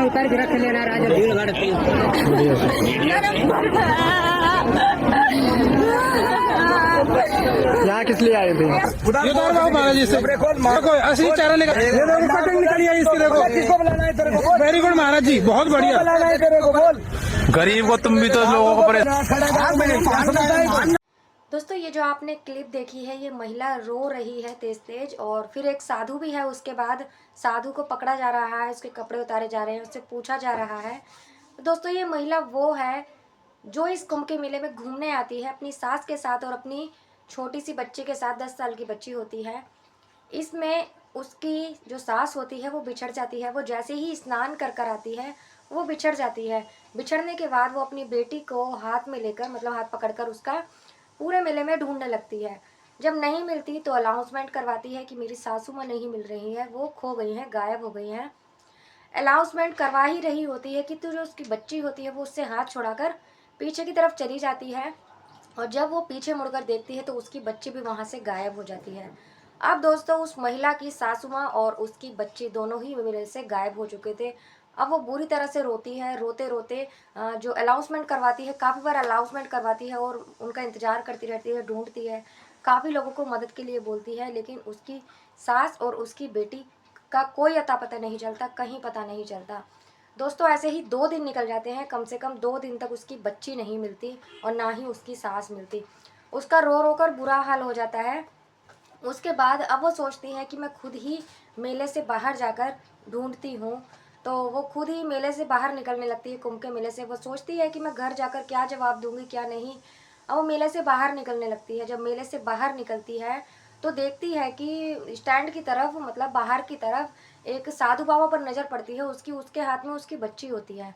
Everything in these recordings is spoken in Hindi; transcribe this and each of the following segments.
उतार के रख लेना राजा भीड़ भड़ती यहाँ किस लिए आए थे? महाराज से असली चारा निकल निकली है इसकी। देखो वेरी गुड महाराज जी, बहुत बढ़िया। गरीब को तुम भी तो लोगों को दोस्तों ये जो आपने क्लिप देखी है, ये महिला रो रही है तेज तेज, और फिर एक साधु भी है। उसके बाद साधु को पकड़ा जा रहा है, उसके कपड़े उतारे जा रहे हैं, उससे पूछा जा रहा है। तो दोस्तों ये महिला वो है जो इस कुंभ के मेले में घूमने आती है अपनी सास के साथ और अपनी छोटी सी बच्ची के साथ। 10 साल की बच्ची होती है। इसमें उसकी जो सास होती है वो बिछड़ जाती है। वो जैसे ही स्नान कर कर आती है वो बिछड़ जाती है। बिछड़ने के बाद वो अपनी बेटी को हाथ में लेकर, मतलब हाथ पकड़कर उसका पूरे मेले में ढूंढने लगती है। जब नहीं मिलती तो अनाउंसमेंट करवाती है कि मेरी सासू माँ नहीं मिल रही है, वो खो गई हैं, गायब हो गई हैं। अनाउंसमेंट करवा ही रही होती है कि तो जो उसकी बच्ची होती है वो उससे हाथ छुड़ाकर पीछे की तरफ चली जाती है, और जब वो पीछे मुड़कर देखती है तो उसकी बच्ची भी वहाँ से गायब हो जाती है। अब दोस्तों उस महिला की सासू माँ और उसकी बच्ची दोनों ही मेले से गायब हो चुके थे। अब वो बुरी तरह से रोती है। रोते रोते जो अनाउंसमेंट करवाती है, काफ़ी बार अनाउंसमेंट करवाती है और उनका इंतज़ार करती रहती है, ढूंढती है, काफ़ी लोगों को मदद के लिए बोलती है, लेकिन उसकी सास और उसकी बेटी का कोई अता पता नहीं चलता, कहीं पता नहीं चलता। दोस्तों ऐसे ही 2 दिन निकल जाते हैं। कम से कम 2 दिन तक उसकी बच्ची नहीं मिलती और ना ही उसकी सास मिलती। उसका रो रो कर बुरा हाल हो जाता है। उसके बाद अब वो सोचती है कि मैं खुद ही मेले से बाहर जाकर ढूंढती हूँ। तो वो खुद ही मेले से बाहर निकलने लगती है, कुंभ के मेले से। वो सोचती है कि मैं घर जाकर क्या जवाब दूंगी क्या नहीं। अब वो मेले से बाहर निकलने लगती है। जब मेले से बाहर निकलती है तो देखती है कि स्टैंड की तरफ, मतलब बाहर की तरफ एक साधु बाबा पर नज़र पड़ती है उसकी। उसके हाथ में उसकी बच्ची होती है।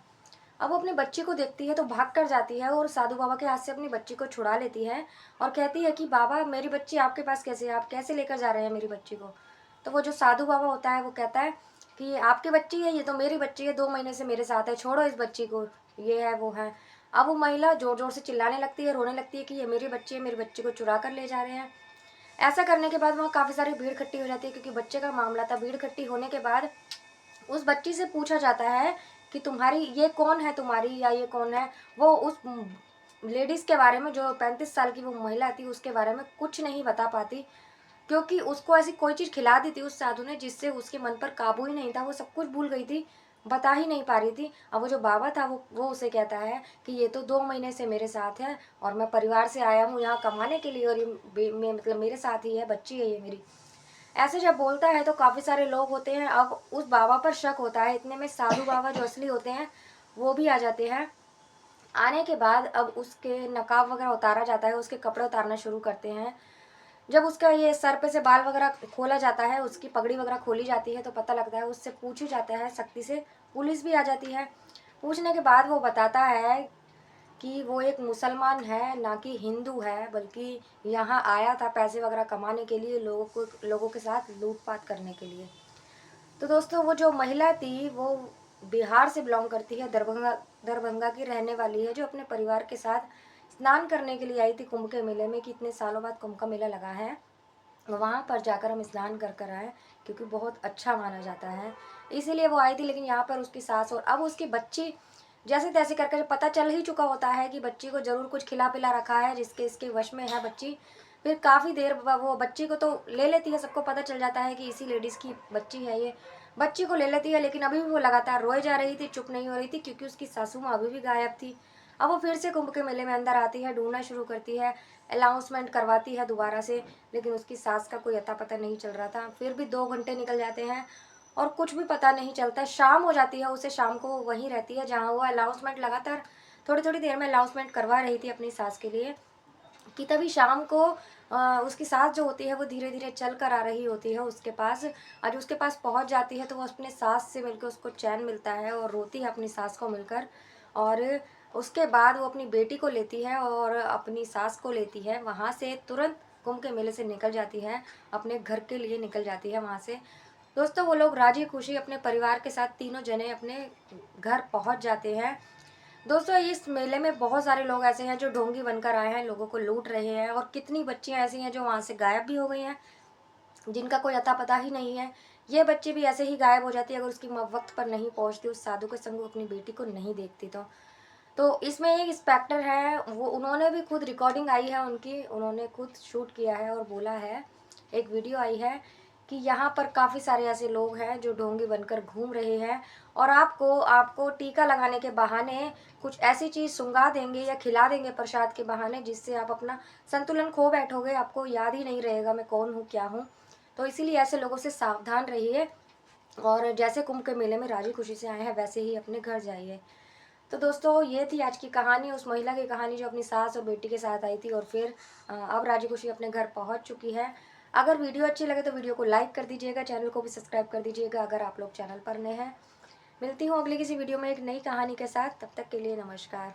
अब वो अपनी बच्ची को देखती है तो भाग कर जाती है और साधु बाबा के हाथ से अपनी बच्ची को छुड़ा लेती है और कहती है कि बाबा मेरी बच्ची आपके पास कैसे है, आप कैसे लेकर जा रहे हैं मेरी बच्ची को। तो वो जो साधु बाबा होता है वो कहता है कि आपकी बच्ची है, ये तो मेरी बच्ची है, 2 महीने से मेरे साथ है, छोड़ो इस बच्ची को, ये है वो है। अब वो महिला जोर जोर से चिल्लाने लगती है, रोने लगती है कि ये मेरी बच्ची है, मेरी बच्ची को चुरा कर ले जा रहे हैं। ऐसा करने के बाद वहाँ काफ़ी सारी भीड़ इकट्ठी हो जाती है, क्योंकि बच्चे का मामला था। भीड़ इकट्ठी होने के बाद उस बच्ची से पूछा जाता है कि तुम्हारी ये कौन है, तुम्हारी या ये कौन है। वो उस लेडीज़ के बारे में, जो 35 साल की वो महिला थी, उसके बारे में कुछ नहीं बता पाती, क्योंकि उसको ऐसी कोई चीज़ खिला दी थी उस साधु ने जिससे उसके मन पर काबू ही नहीं था। वो सब कुछ भूल गई थी, बता ही नहीं पा रही थी। अब वो जो बाबा था वो उसे कहता है कि ये तो 2 महीने से मेरे साथ है और मैं परिवार से आया हूँ यहाँ कमाने के लिए, और ये मतलब मेरे साथ ही है, बच्ची है ये मेरी। ऐसे जब बोलता है तो काफ़ी सारे लोग होते हैं। अब उस बाबा पर शक होता है। इतने में साधु बाबा जो असली होते हैं वो भी आ जाते हैं। आने के बाद अब उसके नकाब वगैरह उतारा जाता है, उसके कपड़े उतारना शुरू करते हैं। जब उसका ये सर पे से बाल वगैरह खोला जाता है, उसकी पगड़ी वगैरह खोली जाती है, तो पता लगता है, उससे पूछा जाता है सख्ती से। पुलिस भी आ जाती है। पूछने के बाद वो बताता है कि वो एक मुसलमान है, ना कि हिंदू है, बल्कि यहाँ आया था पैसे वगैरह कमाने के लिए, लोगों के साथ लूटपाट करने के लिए। तो दोस्तों वो जो महिला थी वो बिहार से बिलोंग करती है, दरभंगा की रहने वाली है, जो अपने परिवार के साथ स्नान करने के लिए आई थी कुंभ के मेले में, कि इतने सालों बाद कुंभ का मेला लगा है, वहाँ पर जाकर हम स्नान कर कर आए, क्योंकि बहुत अच्छा माना जाता है, इसीलिए वो आई थी। लेकिन यहाँ पर उसकी सास और अब उसकी बच्ची जैसे तैसे करके पता चल ही चुका होता है कि बच्ची को ज़रूर कुछ खिला पिला रखा है जिसके इसके वश में है बच्ची। फिर काफ़ी देर वो बच्ची को तो ले लेती है, सबको पता चल जाता है कि इसी लेडीज़ की बच्ची है ये। बच्ची को ले लेती है, लेकिन अभी भी वो लगातार रोए जा रही थी, चुप नहीं हो रही थी, क्योंकि उसकी सासू माँ अभी भी गायब थी। अब वो फिर से कुंभ के मेले में अंदर आती है, ढूंढना शुरू करती है, अनाउंसमेंट करवाती है दोबारा से, लेकिन उसकी सास का कोई अता पता नहीं चल रहा था। फिर भी 2 घंटे निकल जाते हैं और कुछ भी पता नहीं चलता। शाम हो जाती है, उसे शाम को वो वहीं रहती है जहाँ वो अनाउंसमेंट लगातार थोड़ी थोड़ी देर में अनाउंसमेंट करवा रही थी अपनी सास के लिए, कि तभी शाम को उसकी सास जो होती है वो धीरे धीरे चल कर आ रही होती है उसके पास। आज उसके पास पहुंच जाती है तो वो अपने सास से मिलकर उसको चैन मिलता है और रोती है अपनी सास को मिलकर। और उसके बाद वो अपनी बेटी को लेती है और अपनी सास को लेती है, वहाँ से तुरंत कुंभ के मेले से निकल जाती है, अपने घर के लिए निकल जाती है वहाँ से। दोस्तों वो लोग राजी खुशी अपने परिवार के साथ तीनों जने अपने घर पहुँच जाते हैं। दोस्तों इस मेले में बहुत सारे लोग ऐसे हैं जो ढोंगी बनकर आए हैं, लोगों को लूट रहे हैं, और कितनी बच्चियां ऐसी हैं जो वहाँ से गायब भी हो गई हैं। जिनका कोई अता पता ही नहीं है। ये बच्ची भी ऐसे ही गायब हो जाती है अगर उसकी माँ वक्त पर नहीं पहुंचती, उस साधु के संग वो अपनी बेटी को नहीं देखती। तो इसमें एक इंस्पेक्टर है, वो उन्होंने भी खुद रिकॉर्डिंग आई है उनकी, उन्होंने खुद शूट किया है और बोला है, एक वीडियो आई है कि यहाँ पर काफ़ी सारे ऐसे लोग हैं जो ढोंगी बनकर घूम रहे हैं और आपको टीका लगाने के बहाने कुछ ऐसी चीज़ सुंघा देंगे या खिला देंगे प्रसाद के बहाने, जिससे आप अपना संतुलन खो बैठोगे, आपको याद ही नहीं रहेगा मैं कौन हूँ क्या हूँ। तो इसीलिए ऐसे लोगों से सावधान रहिए और जैसे कुंभ के मेले में राजी खुशी से आए हैं वैसे ही अपने घर जाइए। तो दोस्तों ये थी आज की कहानी, उस महिला की कहानी जो अपनी सास और बेटी के साथ आई थी और फिर अब राजी खुशी अपने घर पहुंच चुकी है। अगर वीडियो अच्छी लगे तो वीडियो को लाइक कर दीजिएगा, चैनल को भी सब्सक्राइब कर दीजिएगा अगर आप लोग चैनल पर नए हैं। मिलती हूँ अगली किसी वीडियो में एक नई कहानी के साथ, तब तक के लिए नमस्कार।